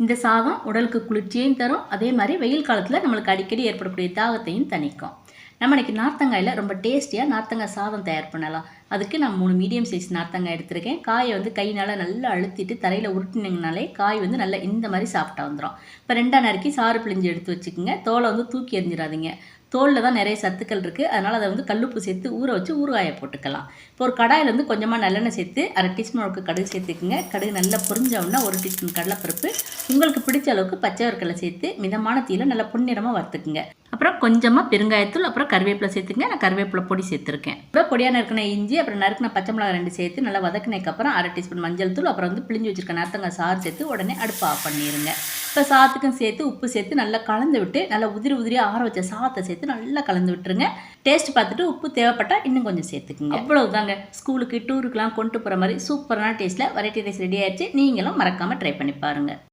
இந்த சாதம் உடலுக்கு குளிர்ச்சியையும் தரும், அதே மாதிரி வெயில் காலத்தில் நம்மளுக்கு அடிக்கடி ஏற்படக்கூடிய தாகத்தையும் தணிக்கும். நம்ம இன்றைக்கி நார்த்தங்காயில் ரொம்ப டேஸ்டியாக நார்த்தங்காய் சாதம் தயார் பண்ணலாம். அதுக்கு நான் 3 மீடியம் சைஸ் நார்த்தங்காய் எடுத்திருக்கேன். காயை வந்து கையினால் நல்லா அழுத்திட்டு தரையில் உருட்டினீங்கனாலே காய் வந்து நல்லா இந்த மாதிரி சாஃப்டாக வந்துடும். இப்போ 2ஆக நறுக்கி சாறு பிழிஞ்சு எடுத்து வச்சுக்கோங்க. தோலை வந்து தூக்கி எறிஞ்சிடாதீங்க. தோலில் தான் நிறைய சத்துக்கள் இருக்குது, அதனால் அதை வந்து கல்லுப்பு சேர்த்து ஊற வச்சு ஊறுகாயை போட்டுக்கலாம். இப்போ ஒரு கடாயில் வந்து கொஞ்சமாக நல்லெண்ணெய் சேர்த்து 1/2 டீஸ்பூன் அளவுக்கு கடுகு சேர்த்துக்குங்க. கடுகு நல்லா பொரிஞ்சோம்னா 1 டீஸ்பூன் கடலைப்பருப்பு, உங்களுக்கு பிடிச்ச அளவுக்கு பச்சை வறுக்கலை சேர்த்து மிதமான தீயில் நல்லா பொன்னிறமாக வறுத்துக்குங்க. அப்புறம் கொஞ்சமாக பெருங்காயத்தூள், அப்புறம் கருவேப்பிலை சேர்த்துங்க. நான் கருவேப்பிலை பொடி சேர்த்துருக்கேன். அப்புறம் பொடியாக நறுக்கின இஞ்சி, அப்புறம் நறுக்கின பச்சை மிளகாய் 2 சேர்த்து நல்லா வதக்கினதுக்கப்புறம் 1/2 டீஸ்பூன் மஞ்சள் தூள், அப்புறம் வந்து பிழிஞ்சு வச்சிருக்க நார்த்தங்காய் சாறு சேர்த்து உடனே அடுப்பு ஆஃப் பண்ணிடுங்க. இப்போ சாதத்துக்கும் சேர்த்து உப்பு சேர்த்து நல்லா கலந்து விட்டு நல்லா உதிரியாக ஆற வச்ச சாதத்தை சேர்த்து நல்லா கலந்து விட்டுருங்க. டேஸ்ட் பார்த்துட்டு உப்பு தேவைப்பட்டால் இன்னும் கொஞ்சம் சேர்த்துக்குங்க. அவ்வளவுதாங்க, ஸ்கூலுக்கு டூருக்குலாம் கொண்டு போகிற மாதிரி சூப்பரான டேஸ்ட்டில் வெரைட்டி ரைஸ் ரெடி ஆயிடுச்சு. நீங்களும் மறக்காமல் ட்ரை பண்ணி பாருங்கள்.